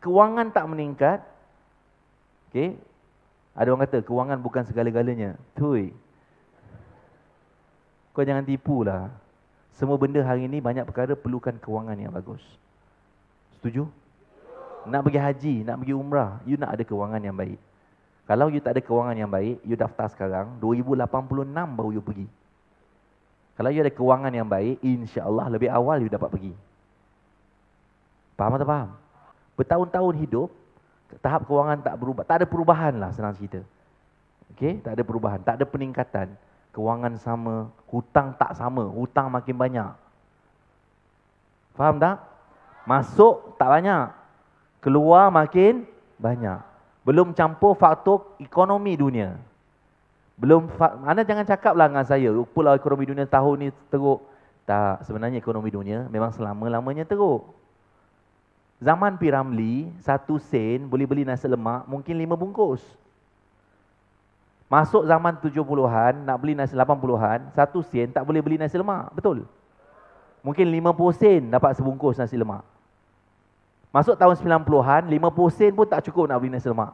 kewangan tak meningkat, okey, ada orang kata kewangan bukan segala-galanya. Tui, kau jangan tipu lah. Semua benda hari ni banyak perkara perlukan kewangan yang bagus. Setuju? Nak pergi haji, nak pergi umrah, you nak ada kewangan yang baik. Kalau you tak ada kewangan yang baik, you daftar sekarang, 2086 baru you pergi. Kalau you ada kewangan yang baik, insya-Allah lebih awal you dapat pergi. Faham atau faham? Bertahun-tahun hidup, tahap kewangan tak berubah. Tak ada perubahan lah, senang cerita. Okey, tak ada perubahan, tak ada peningkatan. Kewangan sama, hutang tak sama, hutang makin banyak. Faham tak? Masuk tak banyak, keluar makin banyak. Belum campur faktor ekonomi dunia. Anda jangan cakaplah dengan saya, pulau ekonomi dunia tahun ni teruk. Tak, sebenarnya ekonomi dunia memang selama-lamanya teruk. Zaman P. Ramlee, 1 sen boleh beli nasi lemak mungkin 5 bungkus. Masuk zaman 70-an, nak beli nasi 80-an, 1 sen tak boleh beli nasi lemak. Betul? Mungkin 50 sen dapat sebungkus nasi lemak. Masuk tahun 90-an, 50 sen pun tak cukup nak beli nasi lemak.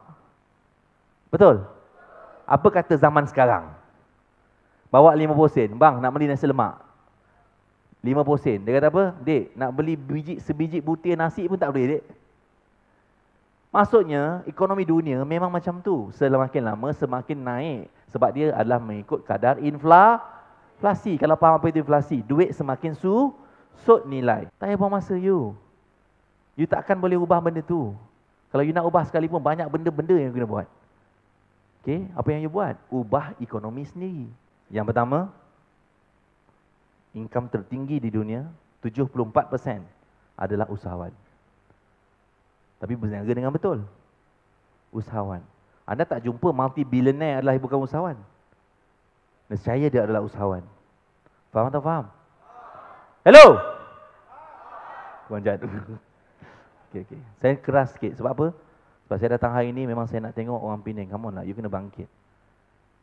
Betul? Apa kata zaman sekarang? Bawa 50 sen, bang nak beli nasi lemak. 50 sen. Dia kata apa? Dek, nak beli sebiji butir nasi pun tak boleh, dek. Maksudnya, ekonomi dunia memang macam tu. Semakin lama, semakin naik. Sebab dia adalah mengikut kadar inflasi. Kalau faham apa itu inflasi, duit semakin sut nilai. Tak payah buang masa you. You takkan boleh ubah benda tu. Kalau you nak ubah sekalipun, banyak benda-benda yang you kena buat. Okay, apa yang you buat? Ubah ekonomi sendiri. Yang pertama, income tertinggi di dunia, 74% adalah usahawan. Tapi berniaga dengan betul. Usahawan. Anda tak jumpa multi-billionaire adalah bukan usahawan. Nescaya dia adalah usahawan. Faham atau faham? Hello? Tuan Jad. Okay. Saya keras sikit. Sebab apa? Sebab saya datang hari ni memang saya nak tengok orang Penang. Come on lah, you kena bangkit.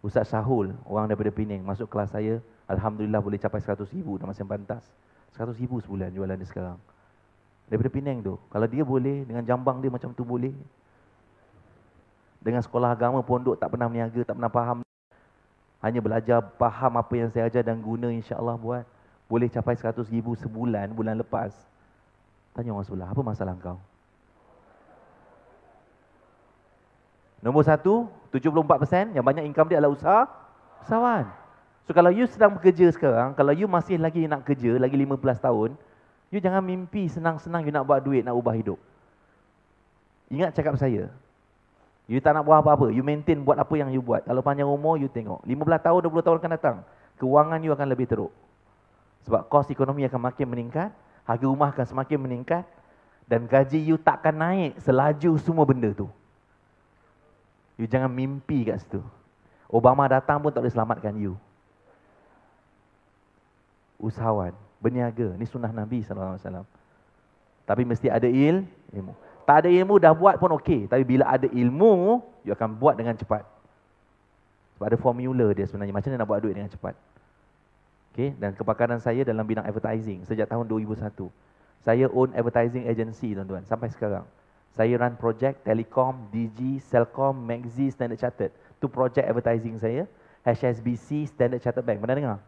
Ustaz Syahul, orang daripada Penang, masuk kelas saya. Alhamdulillah boleh capai 100,000 dalam masa yang pantas. 100,000 sebulan jualan dia sekarang. Daripada Penang tu. Kalau dia boleh, dengan jambang dia macam tu boleh. Dengan sekolah agama, pondok, tak pernah meniaga, tak pernah faham. Hanya belajar, faham apa yang saya ajar dan guna, insya-Allah buat. Boleh capai 100,000 sebulan, bulan lepas. Tanya orang sebelah, apa masalah kau? Nombor 1, 74% yang banyak income dia adalah usahawan. So kalau you sedang bekerja sekarang, kalau you masih lagi nak kerja, lagi 15 tahun, you jangan mimpi senang-senang you nak buat duit, nak ubah hidup. Ingat cakap saya. You tak nak buat apa-apa, you maintain buat apa yang you buat. Kalau panjang umur, you tengok. 15 tahun, 20 tahun akan datang, kewangan you akan lebih teruk. Sebab kos ekonomi akan makin meningkat, harga rumah akan semakin meningkat, dan gaji you takkan naik selaju semua benda tu. You jangan mimpi kat situ. Obama datang pun tak boleh selamatkan you. Usahawan, berniaga, ni sunnah Nabi SAW. Tapi mesti ada ilmu. Tak ada ilmu dah buat pun okey, tapi bila ada ilmu, you akan buat dengan cepat. Sebab ada formula dia sebenarnya, macam mana nak buat duit dengan cepat. Okey, dan kepakaran saya dalam bidang advertising sejak tahun 2001. Saya own advertising agency, tuan-tuan, sampai sekarang. Saya run projek Telekom, DG, Celcom, Maxi, Standard Chartered. Tu projek advertising saya. HSBC, Standard Chartered Bank. Pernah dengar?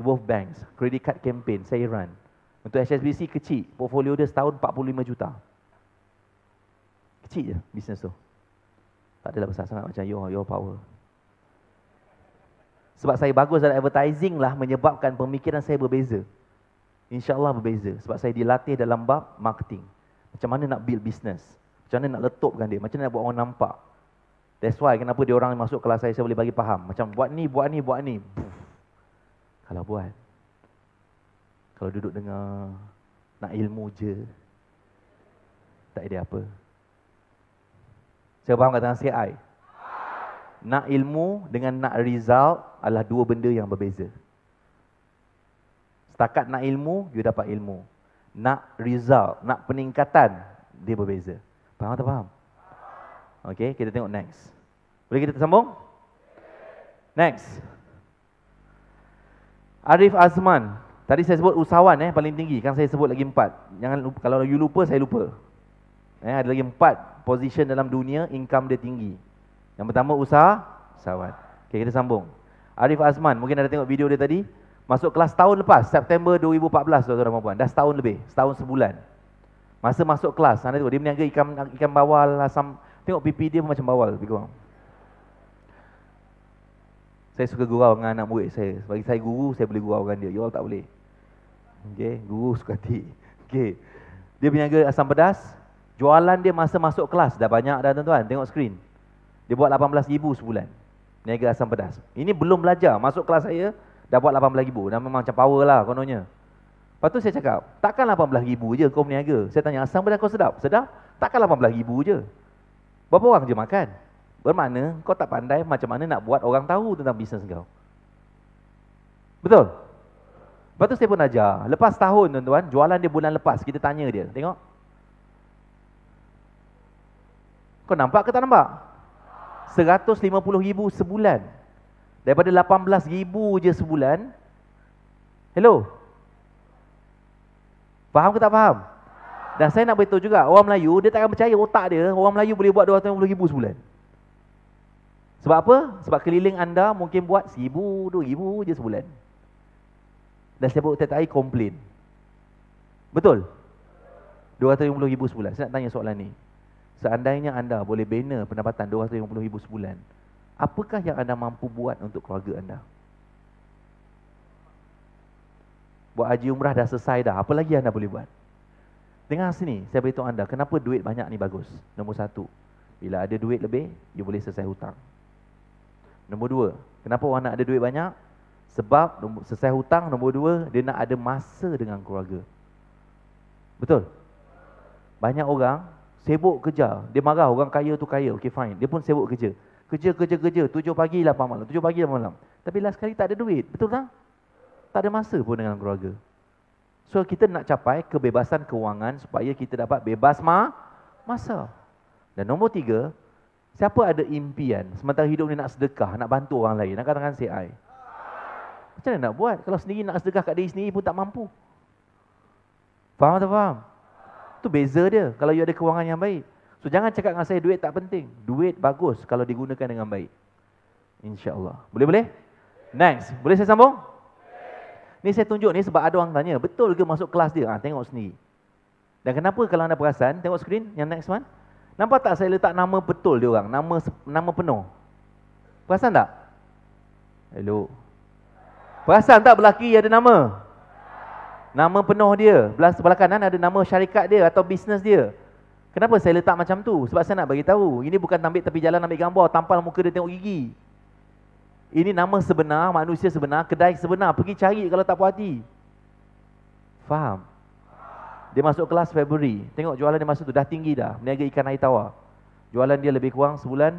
Both banks. Credit card campaign saya run. Untuk HSBC kecil. Portfolio dia setahun 45 juta. Kecil je bisnes tu. Tak adalah besar sangat macam your power. Sebab saya bagus dalam advertising lah menyebabkan pemikiran saya berbeza. InsyaAllah berbeza. Sebab saya dilatih dalam bab marketing. Macam mana nak build business. Macam mana nak letupkan dia. Macam mana nak buat orang nampak. That's why kenapa dia orang masuk kelas saya boleh bagi faham. Macam buat ni. Kalau buat. Kalau duduk dengar. Nak ilmu je. Tak ada apa. Saya faham kata CI. Nak ilmu dengan nak result adalah dua benda yang berbeza. Setakat nak ilmu, you dapat ilmu. Nak result, nak peningkatan, dia berbeza. Faham atau faham? Okey, kita tengok next. Boleh kita sambung? Next. Arif Azman. Tadi saya sebut usahawan paling tinggi. Kan saya sebut lagi 4. Jangan lupa, kalau you lupa, saya lupa. Ada lagi 4 position dalam dunia income dia tinggi. Yang pertama usahawan. Okay, kita sambung. Arif Azman, mungkin ada tengok video dia tadi. Masuk kelas tahun lepas, September 2014 tuan-tuan dan puan. Dah setahun lebih, setahun sebulan. Masa masuk kelas, anda tengok dia berniaga ikan bawal, asam. Tengok pipi dia pun macam bawal lebih kurang. Saya suka gurau dengan anak murid saya. Bagi saya guru, saya boleh gurau dengan dia. You all tak boleh. Okay, guru suka hati. Okay. Dia berniaga asam pedas. Jualan dia masa masuk kelas dah banyak dah tuan-tuan. Tengok skrin. Dia buat 18,000 sebulan. Berniaga asam pedas. Ini belum belajar. Masuk kelas saya, dah buat 18,000. Dah memang macam power lah kononnya. Lepas tu saya cakap, takkan 18,000 je kau berniaga. Saya tanya, asam pedas kau sedap? Sedap? Takkan 18,000 je. Berapa orang je makan? Bermakna kau tak pandai macam mana nak buat orang tahu tentang bisnes kau. Betul? Lepas tu saya pun ajar. Lepas tahun tuan-tuan, jualan dia bulan lepas. Kita tanya dia. Tengok. Kau nampak ke tak nampak? 150,000 sebulan. Daripada 18,000 je sebulan. Hello? Faham ke tak faham? Dan saya nak beritahu juga, orang Melayu, dia takkan percaya otak dia, orang Melayu boleh buat 250,000 sebulan. Sebab apa? Sebab keliling anda mungkin buat 1,000, 2,000 je sebulan. Dan setiap hari komplain. Betul? 250,000 sebulan. Saya nak tanya soalan ni. Seandainya anda boleh bina pendapatan 250,000 sebulan, apakah yang anda mampu buat untuk keluarga anda? Buat haji umrah dah selesai dah. Apa lagi anda boleh buat? Dengar sini, saya beritahu anda, kenapa duit banyak ni bagus? Nombor 1, bila ada duit lebih, you boleh selesai hutang. Nombor 2, kenapa orang nak ada duit banyak? Sebab selesai hutang. Nombor 2, dia nak ada masa dengan keluarga. Betul? Banyak orang sibuk kerja. Dia marah orang kaya tu kaya. Okay fine. Dia pun sibuk kerja. Kerja. 7 pagi 8 malam. 7 pagi 8 malam. Tapi last kali tak ada duit. Betul tak? Tak ada masa pun dengan keluarga. So kita nak capai kebebasan kewangan supaya kita dapat bebas masa. Dan nombor 3, siapa ada impian sementara hidup ni nak sedekah, nak bantu orang lain? Nak katakan say I. Macam mana nak buat? Kalau sendiri nak sedekah kat diri sendiri pun tak mampu. Faham atau faham? Itu beza dia kalau you ada kewangan yang baik. So jangan cakap dengan saya duit tak penting. Duit bagus kalau digunakan dengan baik. InsyaAllah. Boleh? Next. Boleh saya sambung? Ni saya tunjuk ni sebab ada orang tanya, betul ke masuk kelas dia? Tengok sendiri. Dan kenapa kalau anda perasan, tengok skrin yang next one. Nampak tak saya letak nama betul dia orang? Nama penuh. Perasan tak? Hello. Perasan tak belah kiri ada nama? Nama penuh dia. Sebelah kanan ada nama syarikat dia atau bisnes dia. Kenapa saya letak macam tu? Sebab saya nak bagi tahu, ini bukan ambil tepi jalan ambil gambar, tampal muka dia tengok gigi. Ini nama sebenar, manusia sebenar, kedai sebenar. Pergi cari kalau tak puas hati. Faham? Dia masuk kelas Februari. Tengok jualan dia masa tu dah tinggi dah. Berniaga ikan air tawar. Jualan dia lebih kurang sebulan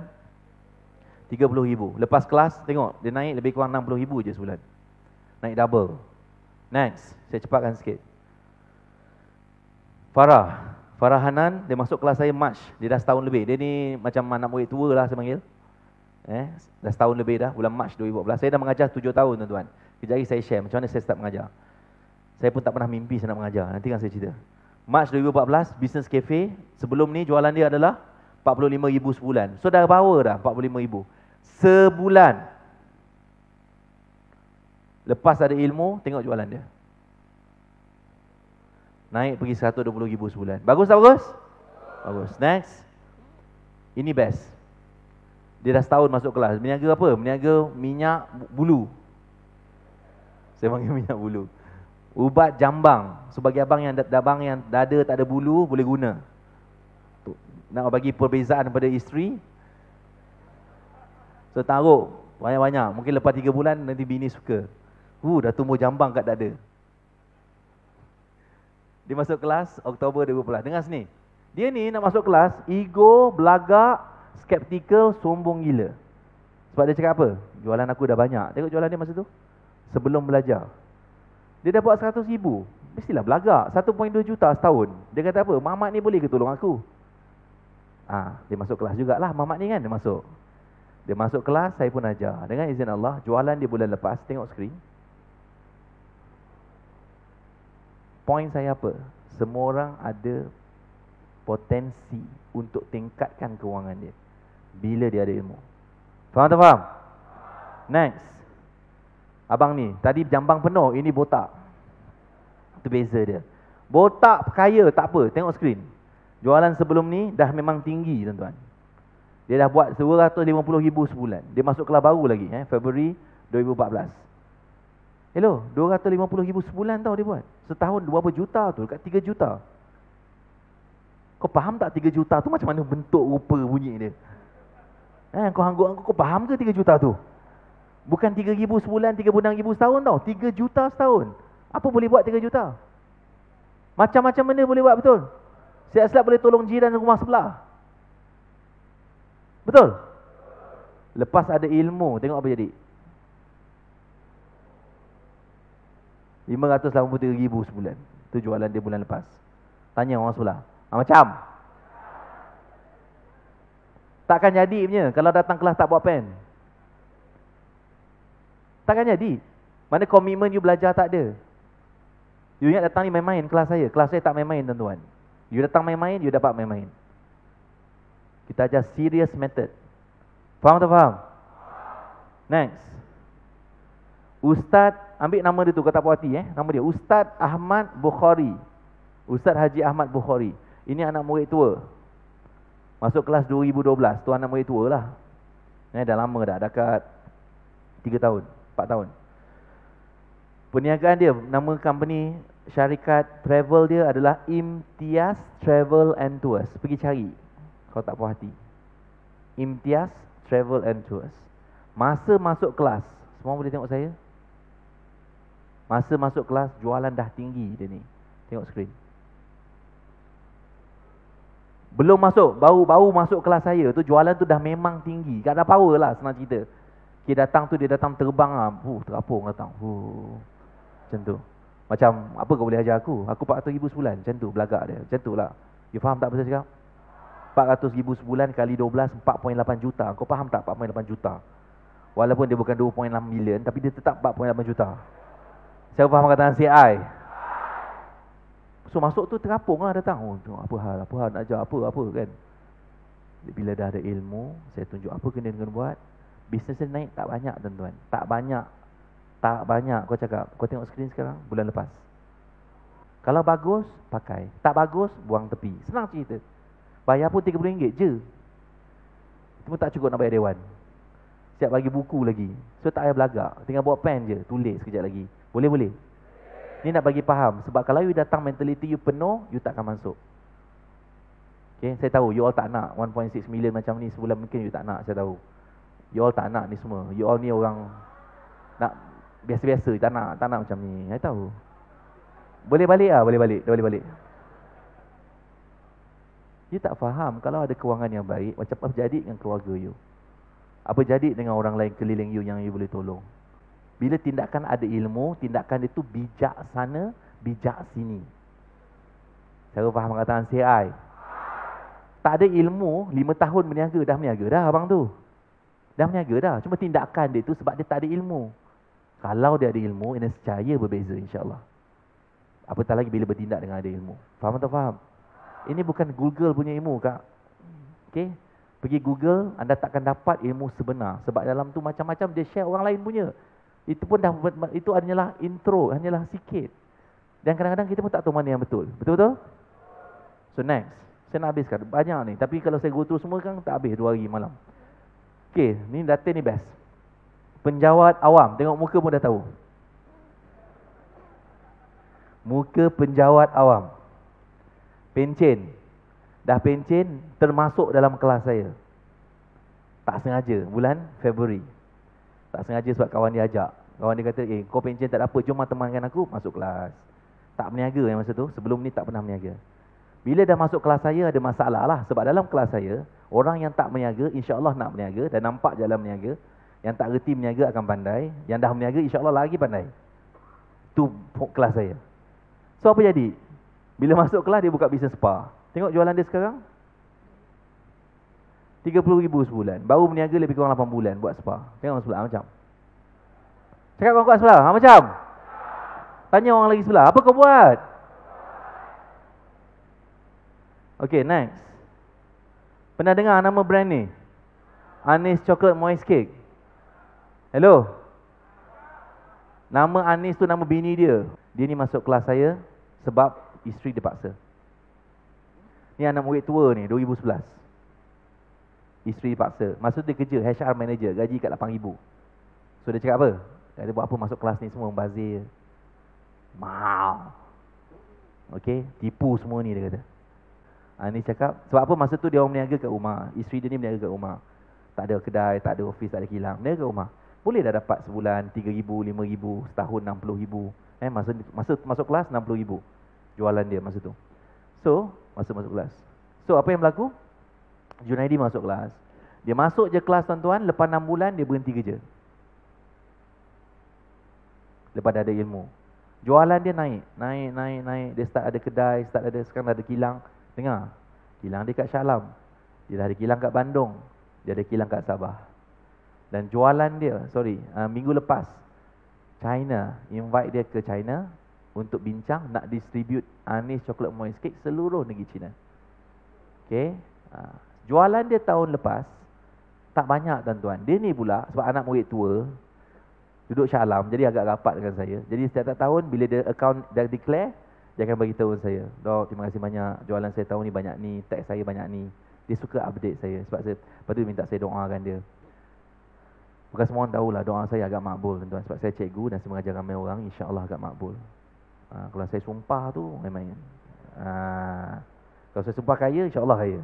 30,000. Lepas kelas tengok dia naik lebih kurang 60,000 je sebulan. Naik double. Next, saya cepatkan sikit. Farah Hanan, dia masuk kelas saya March. Dia dah setahun lebih. Dia ni macam anak murid tua lah saya panggil. Dah setahun lebih dah, bulan March 2014. Saya dah mengajar 7 tahun tuan-tuan. Kejap lagi saya share macam mana saya start mengajar. Saya pun tak pernah mimpi saya nak mengajar. Nanti kan saya cerita. March 2014, Business Cafe. Sebelum ni jualan dia adalah 45,000 sebulan. So dah power dah 45,000 sebulan. Lepas ada ilmu, tengok jualan dia. Naik pergi 120,000 sebulan. Bagus tak bagus? Bagus. Next. Ini best. Dia dah setahun masuk kelas. Berniaga apa? Berniaga minyak bulu. Saya panggil minyak bulu. Ubat jambang. Sebagai abang yang dada tak ada bulu, boleh guna. Nak bagi perbezaan pada isteri. So taruh banyak-banyak. Mungkin lepas 3 bulan nanti bini suka. Dah tumbuh jambang kat dada. Dia masuk kelas Oktober 2014. Dengar sini. Dia ni nak masuk kelas, ego, belagak, skeptical, sombong gila. Sebab dia cakap apa? Jualan aku dah banyak. Tengok jualan dia masa tu. Sebelum belajar. Dia dah buat 100,000. Mestilah belagak. 1.2 juta setahun. Dia kata apa? Mamat ni boleh ke tolong aku? Dia masuk kelas jugalah. Mamat ni kan dia masuk. Dia masuk kelas, saya pun ajar. Dengan izin Allah, jualan dia bulan lepas. Tengok skrin. Point saya apa? Semua orang ada potensi untuk tingkatkan kewangan dia bila dia ada ilmu. Faham tak faham? Next. Abang ni, tadi jambang penuh, ini botak. Itu beza dia. Botak kaya tak apa, tengok skrin. Jualan sebelum ni dah memang tinggi tuan-tuan. Dia dah buat 250,000 sebulan. Dia masuk kelas baru lagi, Februari 2014. Hello, 250,000 sebulan tau dia buat. Setahun berapa juta tu? Dekat 3 juta. Kau faham tak 3 juta tu macam mana bentuk rupa bunyi dia? Kau hangguk kau faham ke 3 juta tu? Bukan 3,000 sebulan, 36,000 setahun tau. 3 juta setahun. Apa boleh buat 3 juta? Macam-macam benda boleh buat, betul? Siap-siap boleh tolong jiran rumah sebelah. Betul? Lepas ada ilmu, tengok apa jadi. 583,000 sebulan. Itu jualan dia bulan lepas. Tanya orang sebelah. Macam? Takkan jadi punya kalau datang kelas tak buat pen. Takkan jadi. Mana komitmen you belajar tak ada. You ingat datang ni main-main kelas saya. Kelas saya tak main-main tuan-tuan. You datang main-main, you dapat main-main. Kita ajar serious method. Faham tak faham? Next. Ustaz, ambil nama dia tu, kau tak puas hati nama dia Ustaz Ahmad Bukhari. Ustaz Haji Ahmad Bukhari. Ini anak murid tua. Masuk kelas 2012. Tu anak murid tua lah. Dah lama dah, dekat 3 tahun, 4 tahun. Perniagaan dia, nama company syarikat travel dia adalah Imtiaz Travel and Tours. Pergi cari kalau tak puas hati. Imtiaz Travel and Tours. Masa masuk kelas, semua boleh tengok saya? Masa masuk kelas, jualan dah tinggi dia ni. Tengok skrin. Belum masuk, baru masuk kelas saya tu, jualan tu dah memang tinggi. Tak ada power lah, senang cerita. Dia datang tu, dia datang terbang lah. Terapung datang. Macam tu. Macam, apa kau boleh ajar aku? Aku 400,000 sebulan. Macam tu, belagak dia. Macam tu lah. You faham tak apa saya cakap? 400,000 sebulan kali 12, 4.8 juta. Kau faham tak 4.8 juta? Walaupun dia bukan 2.6 million, tapi dia tetap 4.8 juta. Saya faham kata CI. So masuk tu terapung lah datang. Apa hal nak ajar apa kan. Bila dah ada ilmu, saya tunjuk apa kena buat. Bisnes dia naik tak banyak tuan-tuan. Tak banyak kau cakap. Kau tengok skrin sekarang, bulan lepas. Kalau bagus, pakai. Tak bagus, buang tepi. Senang cerita. Bayar pun RM30 je. Itu pun tak cukup nak bayar dewan. Siap bagi buku lagi. So tak payah belagak. Tinggal bawa pen je, tulis sekejap lagi. Boleh? Ni nak bagi faham. Sebab kalau you datang mentality you penuh, you takkan masuk. Okay, saya tahu you all tak nak 1.6 million macam ni sebulan, mungkin you tak nak, saya tahu. You all tak nak ni semua. You all ni orang nak biasa-biasa, tak nak macam ni. Saya tahu. Boleh balik lah, boleh balik. You tak faham kalau ada kewangan yang baik, macam apa jadi dengan keluarga you? Apa jadi dengan orang lain keliling you yang you boleh tolong? Bila tindakan ada ilmu, tindakan itu bijaksana, bijak sini. Cara faham kataan CI. Tak ada ilmu, 5 tahun berniaga, dah berniaga dah abang tu. Dah berniaga dah. Cuma tindakan dia tu sebab dia tak ada ilmu. Kalau dia ada ilmu, nescaya berbeza insyaAllah. Apatah lagi bila bertindak dengan ada ilmu. Faham atau faham? Ini bukan Google punya ilmu, Kak. Okay? Pergi Google, anda takkan dapat ilmu sebenar. Sebab dalam tu macam-macam dia share orang lain punya. Itu pun dah, itu hanyalah intro, hanyalah sikit. Dan kadang-kadang kita pun tak tahu mana yang betul. Betul-betul? So next, saya nak habiskan. Banyak ni. Tapi kalau saya go through semua kan tak habis 2 hari malam. Okay, ni data ni best. Penjawat awam. Tengok muka pun dah tahu. Muka penjawat awam. Pencen. Dah pencen termasuk dalam kelas saya. Tak sengaja. Bulan Februari. Tak sengaja sebab kawan dia ajak. Kawan dia kata, kau pencen tak ada apa, jom temankan aku masuk kelas. Tak berniaga yang masa tu. Sebelum ni tak pernah berniaga. Bila dah masuk kelas saya ada masalah lah. Sebab dalam kelas saya, orang yang tak berniaga insya-Allah nak berniaga dan nampak jalan berniaga. Yang tak reti berniaga akan pandai. Yang dah berniaga insya-Allah lagi pandai. Tu kelas saya. So apa jadi? Bila masuk kelas dia buka bisnes spa. Tengok jualan dia sekarang. 30,000 sebulan. Baru berniaga lebih kurang 8 bulan buat spa. Tengok orang sebelah macam. Cakap orang kuat sebelah, macam. Tanya orang lagi sebelah, apa kau buat? Okay, next. Pernah dengar nama brand ni? Anis Chocolate Moist Cake. Hello? Nama Anis tu nama bini dia. Dia ni masuk kelas saya sebab isteri dia paksa. Ni anak murid tua ni, 2011. Isteri paksa. Masa tu dia kerja, HR manager, gaji kat 8,000. So dia cakap apa? Dia buat apa masuk kelas ni semua membazir. Mahal. Okay, tipu semua ni dia kata. Ni cakap, sebab apa masa tu dia orang berniaga kat rumah. Isteri dia ni berniaga kat rumah. Tak ada kedai, tak ada office, tak ada kilang. Berniaga kat rumah. Boleh dah dapat sebulan 3,000, 5,000, setahun 60,000. Masa masuk kelas 60,000. Jualan dia masa tu. So, masa masuk kelas. So, apa yang berlaku? Junaidi masuk kelas. Dia masuk je kelas tuan-tuan, lepas 6 bulan dia berhenti kerja. Lepas dah ada ilmu. Jualan dia naik. Dia start ada kedai, sekarang dah ada kilang. Dengar, kilang dia kat Shah Alam. Dia dah ada kilang kat Bandung. Dia ada kilang kat Sabah. Dan jualan dia, minggu lepas, China invite dia ke China untuk bincang nak distribute Anis Chocolate Moist Cake seluruh negeri China. Okay. Jualan dia tahun lepas, tak banyak tuan-tuan. Dia ni pula, sebab anak murid tua, duduk Shah Alam, jadi agak rapat dengan saya. Jadi setiap tahun, bila dia account dah declare, dia akan bagi tahu saya, Dok, terima kasih banyak, jualan saya tahun ni banyak ni, tax saya banyak ni. Dia suka update saya, sebab saya, lepas tu dia minta saya doakan dia. Bukan semua orang tahulah doa saya agak makbul tuan-tuan, sebab saya cikgu dan saya mengajar ramai orang, insya-Allah agak makbul. Kalau saya sumpah tu memang kalau saya sumpah kaya, insya-Allah kaya.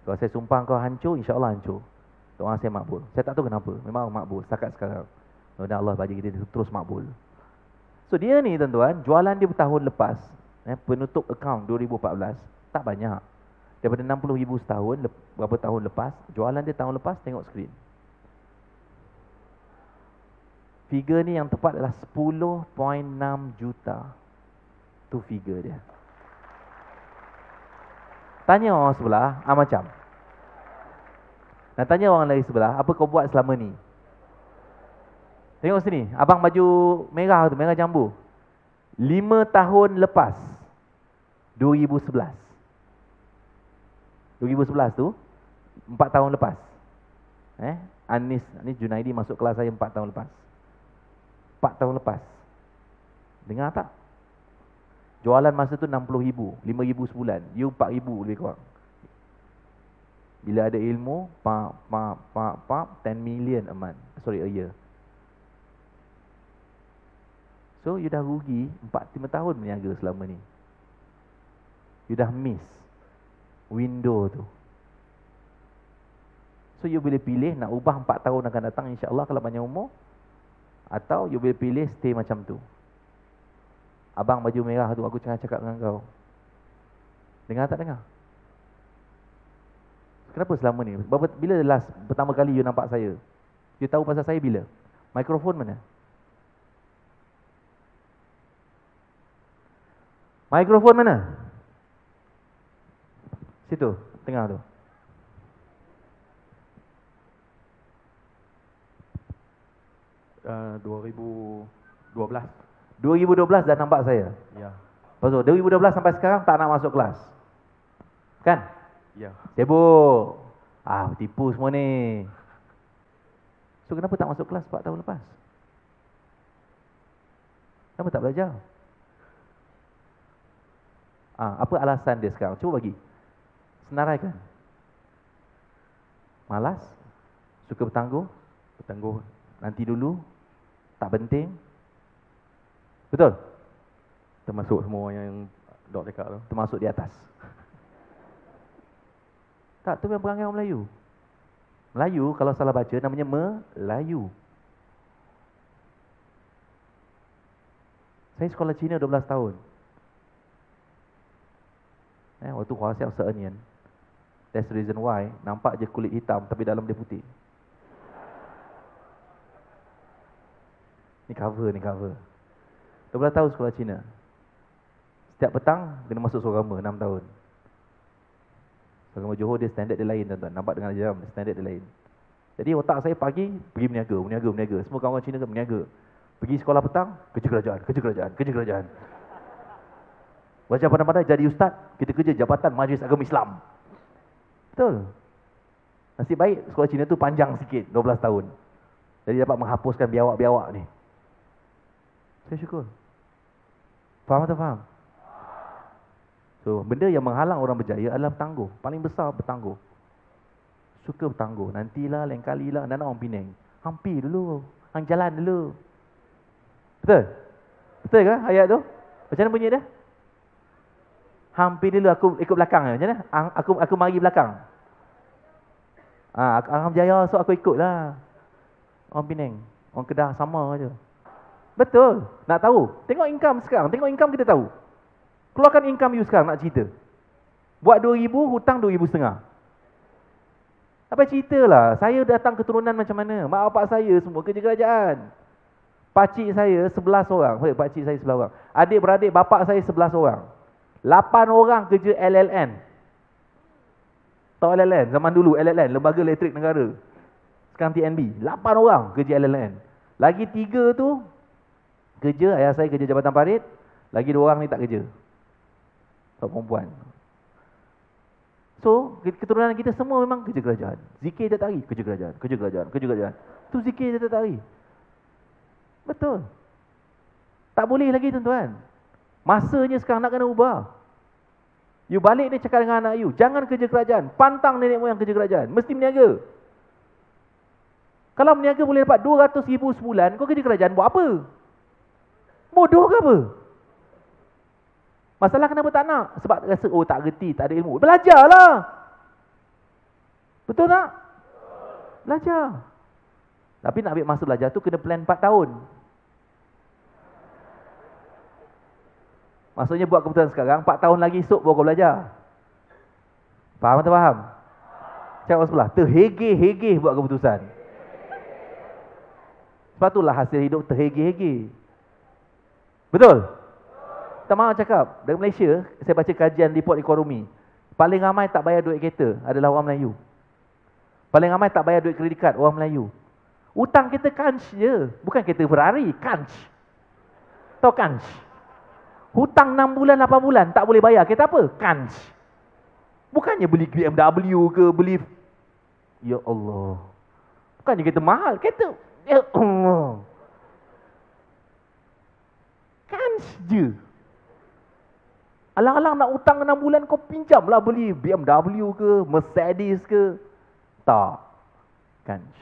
Kalau saya sumpah kau hancur, insya-Allah hancur. Doa saya makbul. Saya tak tahu kenapa, memang makbul setakat sekarang. Mudah Allah bagi kita terus makbul. So dia ni tuan-tuan, jualan dia tahun lepas, penutup account 2014, tak banyak. Daripada 60,000 setahun, berapa tahun lepas, jualan dia tahun lepas, tengok skrin. Figure ni yang tepat adalah 10.6 juta. Tu figure dia. Tanya orang sebelah, macam. Dan tanya orang lagi sebelah, apa kau buat selama ni? Tengok sini, abang baju merah tu, merah jambu. 5 tahun lepas, 2011. 2011 tu, 4 tahun lepas. Anis Junaidi masuk kelas saya 4 tahun lepas. 4 tahun lepas. Dengar tak? Jualan masa tu 60,000, 5,000 sebulan. You 4,000 lebih kurang. Bila ada ilmu, 10 million a month. A year. So, you dah rugi 4-5 tahun berniaga selama ni. You dah miss window tu. So, you boleh pilih nak ubah 4 tahun akan datang insya-Allah kalau banyak umur. Atau you boleh pilih stay macam tu. Abang baju merah tu, aku cakap dengan kau. Dengar tak dengar? Kenapa selama ni? Bila last pertama kali you nampak saya? You tahu pasal saya bila? Mikrofon mana? Mikrofon mana? Situ, tengah tu. Uh, 2012. 2012 dah nampak saya? Ya. Lepas tu, 2012 sampai sekarang tak nak masuk kelas? Kan? Ya. Sibuk. Tipu semua ni. So, kenapa tak masuk kelas 4 tahun lepas? Kenapa tak belajar? Apa alasan dia sekarang? Cuba bagi. Senaraikan. Malas? Suka bertangguh? Bertangguh. Nanti dulu? Tak penting? Betul? Termasuk semua yang Dok cakap tu. Termasuk di atas. Tak, tu memang perangai orang Melayu. Melayu kalau salah baca namanya Melayu. Saya sekolah Cina 12 tahun. Waktu Huasiao Se-Onion. That's the reason why nampak je kulit hitam tapi dalam dia putih. Ni cover. 12 tahun sekolah Cina. Setiap petang kena masuk Sorama 6 tahun. Sorama Johor dia standard dia lain tuan-tuan. Nampak dengan jam standard dia lain. Jadi otak saya pagi pergi berniaga. Semua kawan-kawan Cina kan berniaga. Pergi sekolah petang, kerja kerajaan. Belajar pandai-pandai jadi ustaz, kita kerja Jabatan Majlis Agama Islam. Betul. Nasib baik sekolah Cina tu panjang sikit, 12 tahun. Jadi dapat menghapuskan biawak-biawak ni. Saya syukur. Faham atau faham? So, benda yang menghalang orang berjaya adalah bertangguh. Paling besar bertangguh. Suka bertangguh. Nantilah, lain kalilah. Dan orang Penang. Hampir dulu. Hang jalan dulu. Betul? Betul ke ayat tu? Macam mana bunyi dia? Hampir dulu aku ikut belakang. Macam mana? Aku mari belakang. Orang berjaya, so aku ikutlah. Orang Penang. Orang Kedah sama je. Betul. Nak tahu? Tengok income sekarang. Tengok income kita tahu. Keluarkan income you sekarang nak cerita. Buat 2,000, hutang 2,500. Apa ceritalah. Saya datang keturunan macam mana. Mak bapak saya semua kerja kerajaan. Pakcik saya 11 orang. Pakcik saya 11 orang. Adik-beradik bapak saya 11 orang. 8 orang kerja LLN. Tahu LLN? Zaman dulu LLN, Lembaga Elektrik Negara. Sekarang TNB. 8 orang kerja LLN. Lagi 3 tu kerja, ayah saya kerja Jabatan Parit. Lagi 2 orang ni tak kerja. Tak perempuan. So, keturunan kita semua memang kerja kerajaan. Zikir tiap hari, kerja kerajaan, kerja kerajaan, kerja kerajaan. Tu zikir tiap hari. Betul. Tak boleh lagi tuan-tuan. Masanya sekarang nak kena ubah. You balik ni cakap dengan anak you, jangan kerja kerajaan. Pantang nenek moyang kerja kerajaan. Mesti meniaga. Kalau meniaga boleh dapat 200,000 sebulan, kau kerja kerajaan buat apa? Bodoh ke apa? Masalah kenapa tak nak? Sebab rasa, oh tak reti, tak ada ilmu. Belajarlah. Betul tak? Belajar. Tapi nak ambil masa belajar tu kena plan 4 tahun. Maksudnya buat keputusan sekarang, 4 tahun lagi esok baru kau belajar. Faham atau faham? Cakap orang sebelah, terhege-hege buat keputusan. Sebab itulah hasil hidup terhege-hege. Betul? Tak mahu cakap, dari Malaysia, saya baca kajian report ekonomi. Paling ramai tak bayar duit kereta adalah orang Melayu. Paling ramai tak bayar duit kredit kad orang Melayu. Hutang kita kanch je. Bukan kereta Ferrari, kanch. Tahu kanch? Hutang 6 bulan, 8 bulan tak boleh bayar. Kereta apa? Kanch. Bukannya beli BMW ke, beli... Ya Allah. Bukannya kereta mahal. Kereta... Ya Allah. Kanch je. Alang-alang nak hutang 6 bulan kau pinjam lah beli BMW ke, Mercedes ke. Tak. Kanch.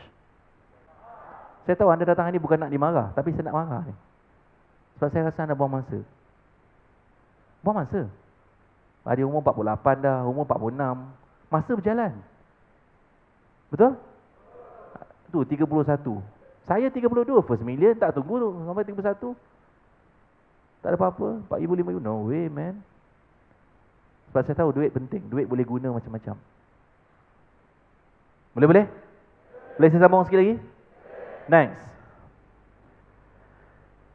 Saya tahu anda datang ni bukan nak dimarah, tapi saya nak marah ni. Sebab saya rasa anda buang masa. Buang masa. Ada umur 48 dah, umur 46. Masa berjalan. Betul? Tu 31. Saya 32, first million tak tunggu tu sampai 31. Tak ada apa-apa, 4,000, 5,000. No way man. Sebab saya tahu duit penting. Duit boleh guna macam-macam. Boleh? Boleh saya sambung sikit lagi? Next.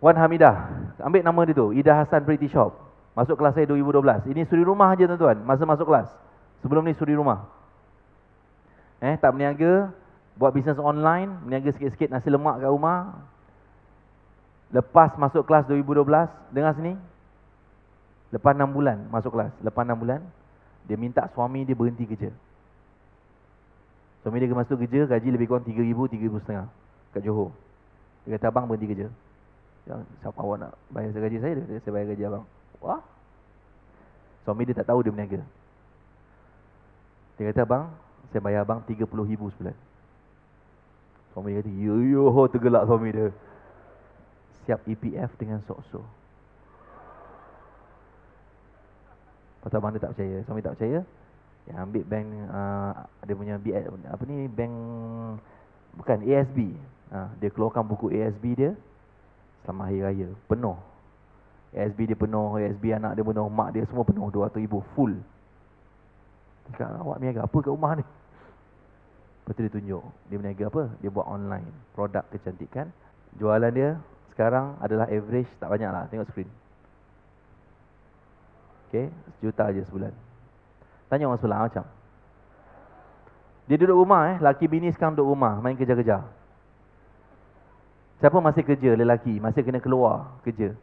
Wan Hamidah. Ambil nama dia tu. Ida Hassan Pretty Shop. Masuk kelas saya 2012. Ini suri rumah je tuan-tuan. Masa masuk kelas. Sebelum ni suri rumah. Tak berniaga. Buat bisnes online. Berniaga sikit-sikit nasi lemak kat rumah. Lepas masuk kelas 2012. Dengar sini. Lepas 6 bulan masuk kelas. Lepas 6 bulan. Dia minta suami dia berhenti kerja. Suami dia masa tu kerja. Gaji lebih kurang 3,000, 3,500 kat Johor. Dia kata, abang berhenti kerja. Siapa awak nak bayar gaji saya? Saya bayar gaji abang. Wah. Suami dia tak tahu dia berniaga. Dia kata, abang, saya bayar abang 30,000 sebulan. Suami dia kata, yo, tergelak suami dia. Siap EPF dengan sok-sok. Lepas tu abang dia tak percaya. Suami tak percaya. Dia ambil bank, dia punya bank, bukan ASB. Dia keluarkan buku ASB dia selama hari raya. Penuh. ASB dia penuh, ASB anak dia penuh, mak dia semua penuh, 200,000 full. Dia kata, awak berniaga apa kat rumah ni? Lepas tu dia tunjuk. Dia berniaga apa? Dia buat online. Produk kecantikan. Jualan dia sekarang adalah average, tak banyak lah. Tengok screen. Okay, 1 juta je sebulan. Tanya orang sebelah macam. Dia duduk rumah laki bini sekarang duduk rumah, main kerja-kerja. Siapa masih kerja? Lelaki. Masih kena keluar kerja.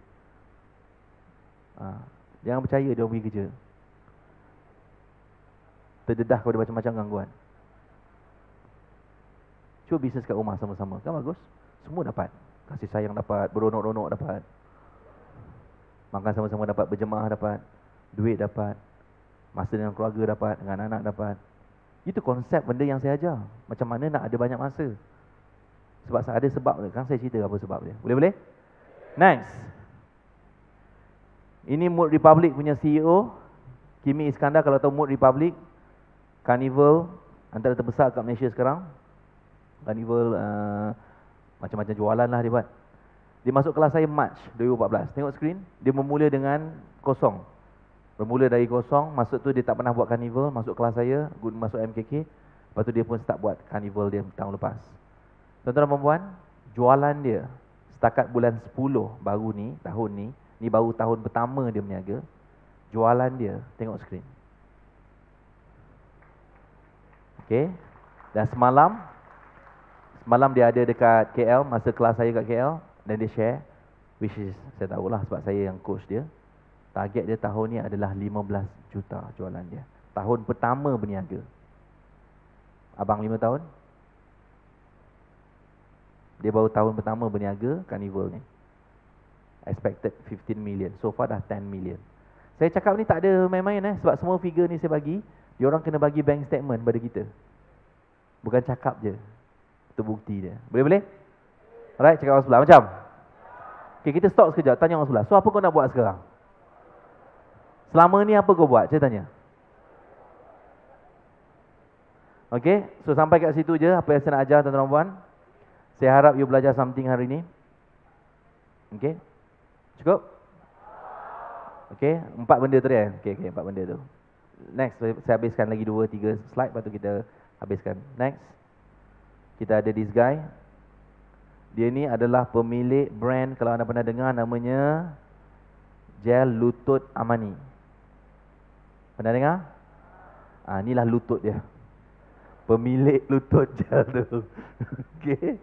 Jangan percaya dia orang pergi kerja. Terdedah kepada macam-macam gangguan. Cuba bisnes kat rumah sama-sama. Kan bagus? Semua dapat. Kasih sayang dapat, beronok-ronok dapat. Makan sama-sama dapat, berjemaah dapat. Duit dapat. Masa dengan keluarga dapat, dengan anak dapat. Itu konsep benda yang saya ajar. Macam mana nak ada banyak masa. Sebab ada sebab dia. Kan saya cerita apa sebab dia. Boleh-boleh? Next. Ini Mood Republic punya CEO. Kimi Iskandar. Kalau tahu Mood Republic, Carnival antara terbesar kat Malaysia sekarang. Carnival macam-macam jualan lah dia buat. Dia masuk kelas saya March 2014. Tengok skrin. Dia bermula dengan kosong. Bermula dari kosong. Masuk tu dia tak pernah buat Carnival. Masuk kelas saya. Masuk MKK. Lepas tu dia pun start buat Carnival dia tahun lepas. Tuan-tuan dan puan, jualan dia setakat bulan 10 baru ni, tahun ni. Ni baru tahun pertama dia berniaga. Jualan dia, tengok skrin. Okay. Dan semalam dia ada dekat KL, masa kelas saya kat KL. Dan dia share, which is, saya tahulah sebab saya yang coach dia. Target dia tahun ni adalah 15 juta jualan dia. Tahun pertama berniaga. Abang 5 tahun. Dia baru tahun pertama berniaga Carnival ni. Expected 15 million. So far dah 10 million. Saya cakap ni tak ada main-main sebab semua figure ni saya bagi, diorang kena bagi bank statement pada kita. Bukan cakap je. Itu bukti dia. Boleh-boleh? Alright, cakap orang sebelah. Macam? Okay, kita stop sekejap. Tanya orang sebelah. So, apa kau nak buat sekarang? Selama ni apa kau buat? Saya tanya. Okay, so sampai kat situ je apa yang saya nak ajar tuan-tuan dan puan. Saya harap you belajar something hari ni. Okay? Cukup? Okay, 4 benda tu dia. Okay, 4 benda tu. Next, saya habiskan lagi 2-3 slide, lepas tu kita habiskan. Next. Kita ada this guy. Dia ni adalah pemilik brand, kalau anda pernah dengar namanya Gel Lutut Amani. Pernah dengar? Inilah lutut dia. Pemilik lutut gel tu. Okay.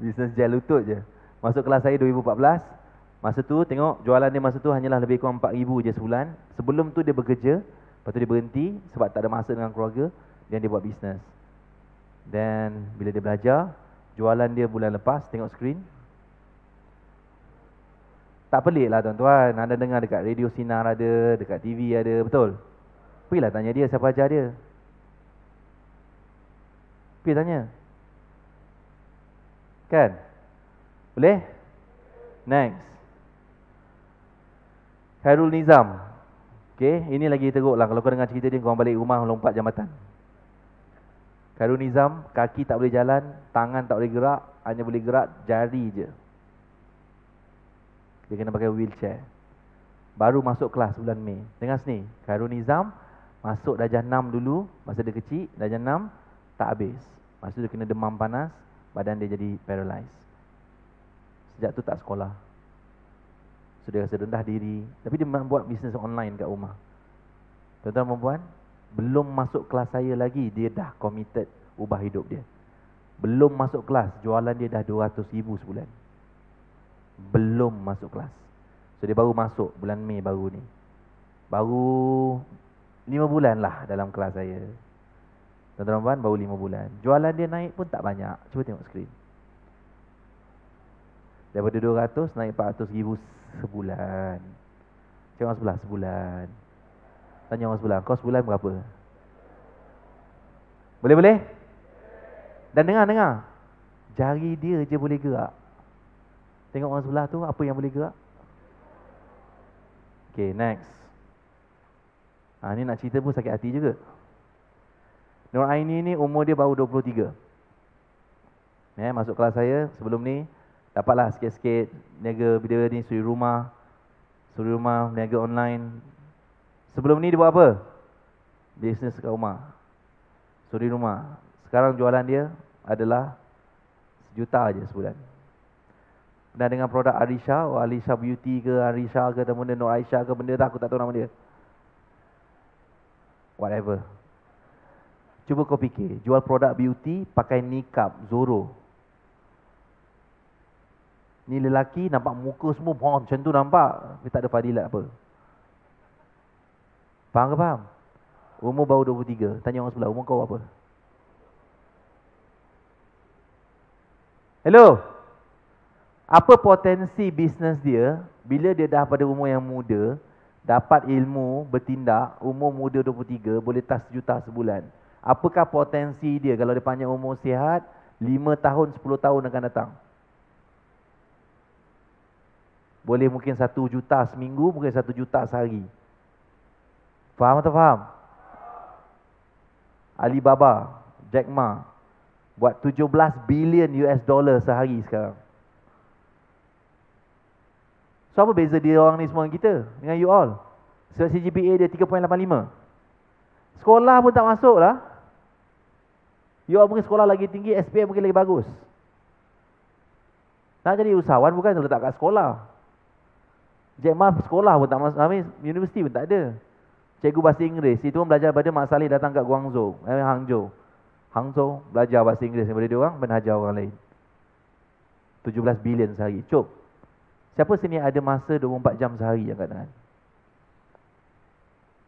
Bisnes gel lutut je. Masuk kelas saya 2014. Masa tu tengok jualan dia masa tu hanyalah lebih kurang 4,000 je sebulan. Sebelum tu dia bekerja. Lepas tu dia berhenti sebab tak ada masa dengan keluarga. Dan dia buat bisnes. Dan bila dia belajar, jualan dia bulan lepas, tengok skrin. Tak pelik lah tuan-tuan. Anda dengar dekat radio Sinar ada, dekat TV ada, betul? Pergilah tanya dia siapa ajar dia. Pergi tanya. Kan? Boleh? Next. Khairul Nizam. Okay, ini lagi teruk lah. Kalau kau dengar cerita dia, kau balik rumah lompat jambatan. Khairul Nizam, kaki tak boleh jalan, tangan tak boleh gerak, hanya boleh gerak jari je. Dia kena pakai wheelchair. Baru masuk kelas bulan Mei. Dengar sini, Khairul Nizam masuk darjah 6 dulu, masa dia kecil, darjah 6 tak habis. Masa tu dia kena demam panas, badan dia jadi paralyzed. Sejak tu tak sekolah. So dia rasa rendah diri. Tapi dia buat bisnes online kat rumah. Tuan-tuan dan puan, belum masuk kelas saya lagi, dia dah committed ubah hidup dia. Belum masuk kelas, jualan dia dah 200,000 sebulan. Belum masuk kelas. So dia baru masuk bulan Mei baru ni. Baru 5 bulan lah dalam kelas saya. Tuan-tuan dan puan, baru 5 bulan. Jualan dia naik pun tak banyak. Cuba tengok skrin. Daripada 200 naik 400,000 sebulan. Cakap orang sebelah, sebulan. Tanya orang sebelah, kau sebulan berapa? Boleh-boleh? Dan dengar. Jari dia je boleh gerak. Tengok orang sebelah tu, apa yang boleh gerak? Okay, next. Ni nak cerita pun sakit hati juga. Nur Aini ni umur dia baru 23. Masuk kelas saya sebelum ni. Dapatlah sikit-sikit niaga bila ni suri rumah. Suri rumah, niaga online. Sebelum ni dia buat apa? Bisnes kat rumah. Suri rumah. Sekarang jualan dia adalah 1 juta je sebulan. Pernah dengar produk Arisha? Arisha Beauty ke Arisha ke atau benda Nur Aisyah ke benda tak, aku tak tahu nama dia. Whatever. Cuba kau fikir, jual produk beauty pakai nikab, Zoro. Ni lelaki nampak muka semua macam tu nampak, tapi tak ada fadilat apa. Faham ke faham? Umur baru 23. Tanya orang sebelah, umur kau apa? Hello? Apa potensi bisnes dia bila dia dah pada umur yang muda, dapat ilmu, bertindak, umur muda 23, boleh tas juta sebulan. Apakah potensi dia kalau dia panjang umur, sihat, 5 tahun, 10 tahun akan datang? Boleh mungkin 1 juta seminggu, mungkin 1 juta sehari. Faham atau faham? Alibaba, Jack Ma buat 17 bilion US dollar sehari sekarang. So apa beza dia orang ni semua dengan kita, dengan you all? Sebab CGPA dia 3.85. Sekolah pun tak masuk lah. You all mungkin sekolah lagi tinggi, SPM mungkin lagi bagus. Nak jadi usahawan bukan letak kat sekolah. Jack Ma sekolah pun tak masuk, universiti pun tak ada. Cikgu bahasa Inggeris, itu pun belajar pada Mak Saleh datang kat Guangzhou, Hangzhou, belajar bahasa Inggeris daripada dia orang, mengajar orang lain. 17 bilion sehari. Cop. Siapa sini ada masa 24 jam sehari yang kat tangan?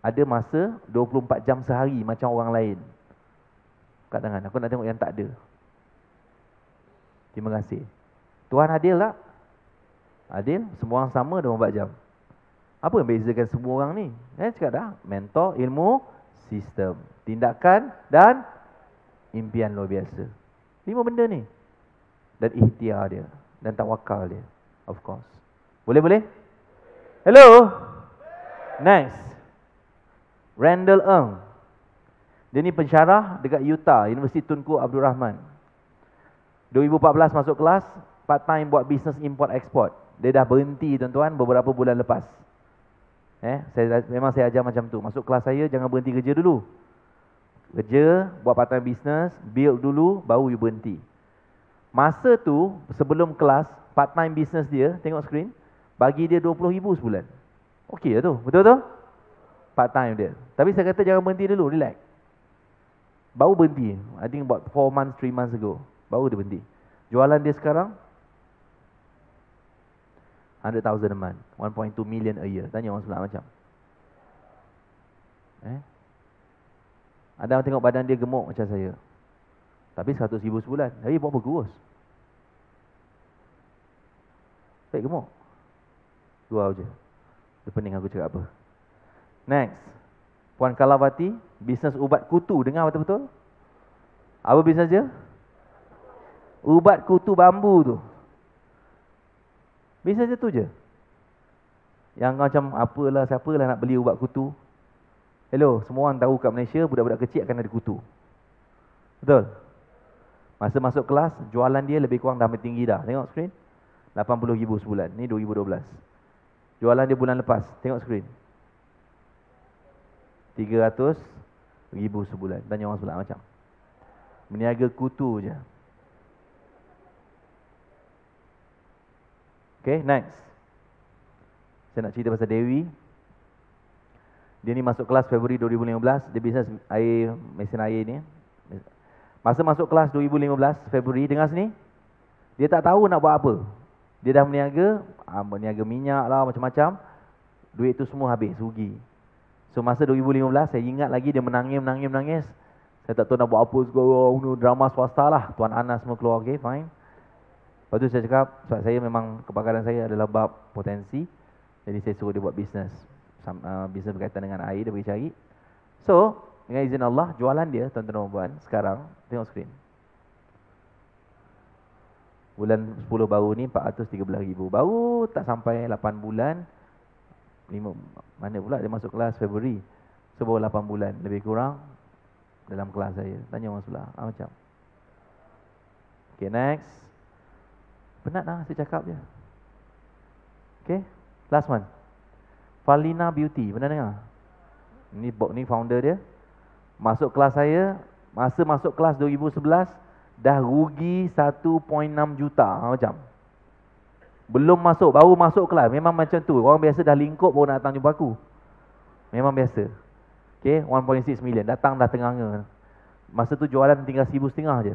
Ada masa 24 jam sehari macam orang lain kat tangan. Aku nak tengok yang tak ada. Terima kasih. Tuhan adil tak? Adil? Semua orang sama 24 jam. Apa yang bezakan semua orang ni? Cakap dah. Mentor, ilmu, sistem, tindakan dan impian luar biasa. 5 benda ni. Dan ikhtiar dia. Dan tawakal dia. Of course. Boleh? Hello? Next. Randall Ng. Dia ni pensyarah dekat Utah, Universiti Tunku Abdul Rahman. 2014 masuk kelas, part time buat bisnes import export. Dia dah berhenti tuan-tuan beberapa bulan lepas. Memang saya ajar macam tu. Masuk kelas saya jangan berhenti kerja dulu. Kerja, buat part time business, build dulu, baru you berhenti. Masa tu sebelum kelas, part time business dia, tengok screen, bagi dia 20,000 sebulan. Okey lah tu, betul tu? Part time dia. Tapi saya kata jangan berhenti dulu, relax. Baru berhenti. I think about 4 months, 3 months ago. Baru dia berhenti. Jualan dia sekarang 100,000 a month, 1.2 million a year. Tanya orang sebelah macam. Ada orang tengok badan dia gemuk macam saya. Tapi 100,000 sebulan. Tapi buat apa kurus? Baik gemuk. Dua je. Dia pening aku cakap apa. Next. Puan Kalawati, bisnes ubat kutu. Dengar betul-betul? Apa bisnes dia? Ubat kutu bambu tu. Bisnes dia tu je. Yang macam apalah, siapalah nak beli ubat kutu. Hello, semua orang tahu kat Malaysia budak-budak kecil akan ada kutu. Betul? Masa masuk kelas, jualan dia lebih kurang dah tinggi dah. Tengok skrin. 80,000 sebulan. Ni 2012. Jualan dia bulan lepas. Tengok skrin. 300,000 sebulan. Tanya orang sebelah macam. Meniaga kutu je. Okay, next. Saya nak cerita pasal Dewi. Dia ni masuk kelas Februari 2015. Dia bisnes air, mesin air ni. Masa masuk kelas 2015, Februari, dengar sini. Dia tak tahu nak buat apa. Dia dah meniaga minyak lah, macam-macam. Duit tu semua habis, rugi. So masa 2015, saya ingat lagi dia menangis. Saya tak tahu nak buat apa sekarang. Drama swasta lah. Tuan Anas semua keluar, okay, fine. Lepas tu saya cakap, sebab saya memang kebakaran saya adalah bab potensi. Jadi saya suruh dia buat bisnes. Bisnes berkaitan dengan air, dia pergi cari. So, dengan izin Allah, jualan dia, tuan-tuan dan puan, sekarang, tengok skrin. Bulan 10 baru ni, 413,000. Baru tak sampai 8 bulan. Mana pula dia masuk kelas Februari. So, baru 8 bulan, lebih kurang dalam kelas saya. Tanya orang sebelah, macam. Okay, next. Penat lah saya cakap je. Okay, last one. Falina Beauty, pernah dengar? Ni founder dia. Masuk kelas saya, masa masuk kelas 2011, dah rugi 1.6 juta. Macam. Belum masuk, baru masuk kelas. Memang macam tu. Orang biasa dah lingkup baru nak datang jumpa aku. Memang biasa. Okay, 1.6 million. Datang dah tengah-tengah. Masa tu jualan tinggal 1,500 je.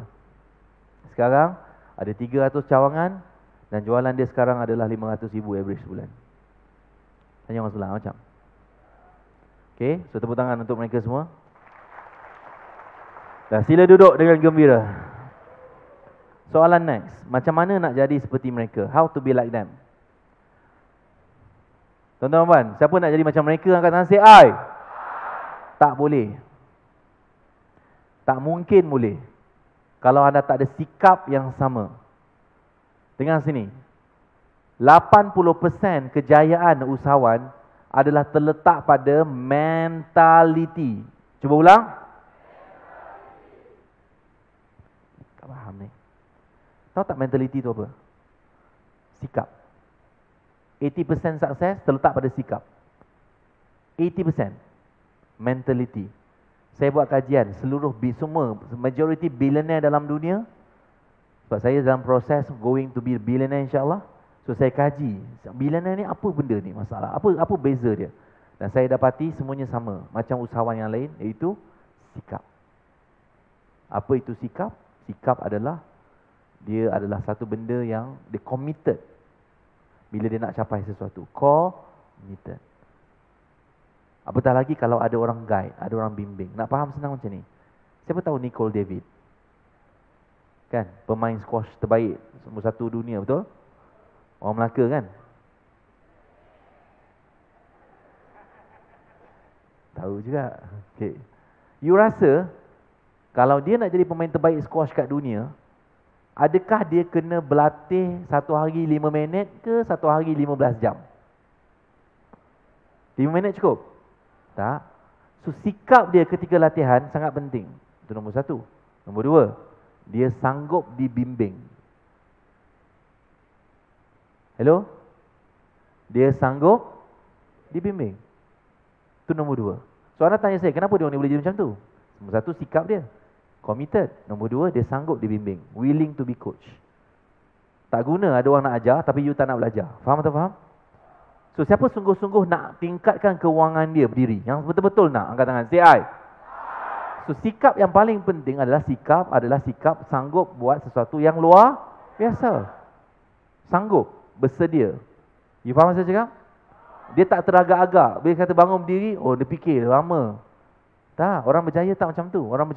Sekarang, ada 300 cawangan dan jualan dia sekarang adalah 500,000 average sebulan. Tanya orang sebelah macam. Okey, so tepuk tangan untuk mereka semua. Dah, sila duduk dengan gembira. Soalan next, macam mana nak jadi seperti mereka? How to be like them? Tuan-tuan puan, siapa nak jadi macam mereka? Angkat tangan, say I. Tak boleh. Tak mungkin boleh. Kalau anda tak ada sikap yang sama. Dengar sini. 80% kejayaan usahawan adalah terletak pada mentality. Cuba ulang. Tak faham ni. Tahu tak mentality tu apa? Sikap. 80% sukses terletak pada sikap. 80% mentality. Saya buat kajian seluruh semua majority billionaire dalam dunia, sebab saya dalam proses going to be billionaire insyaAllah. So saya kaji billionaire ni apa benda ni, masalah apa beza dia. Dan saya dapati semuanya sama macam usahawan yang lain, iaitu sikap. Apa itu sikap? Sikap adalah dia adalah satu benda yang dia committed bila dia nak capai sesuatu. Committed. Apatah lagi kalau ada orang guide, ada orang bimbing. Nak faham senang macam ni. Siapa tahu Nicole David? Kan? Pemain squash terbaik nombor 1 dunia, betul? Orang Melaka kan? Tahu juga. Okay. You rasa kalau dia nak jadi pemain terbaik squash kat dunia, adakah dia kena berlatih 1 hari 5 minit ke 1 hari 15 jam? 5 minit cukup? Tak. So sikap dia ketika latihan sangat penting. Itu nombor 1. Nombor 2, dia sanggup dibimbing. Hello? Dia sanggup dibimbing. Itu nombor 2. So anda tanya saya, kenapa dia ni boleh jadi macam tu? Nombor 1, sikap dia committed. Nombor 2, dia sanggup dibimbing, willing to be coach. Tak guna ada orang nak ajar tapi you tak nak belajar. Faham atau faham? So siapa sungguh-sungguh nak tingkatkan kewangan dia berdiri, yang betul-betul nak, angkat tangan, say I. So sikap yang paling penting adalah sikap sanggup buat sesuatu yang luar biasa. Sanggup, bersedia. You faham saya cakap? Dia tak teragak-agak. Bila kata bangun berdiri, oh dia fikir lama. Tak, orang berjaya tak macam tu. Orang berjaya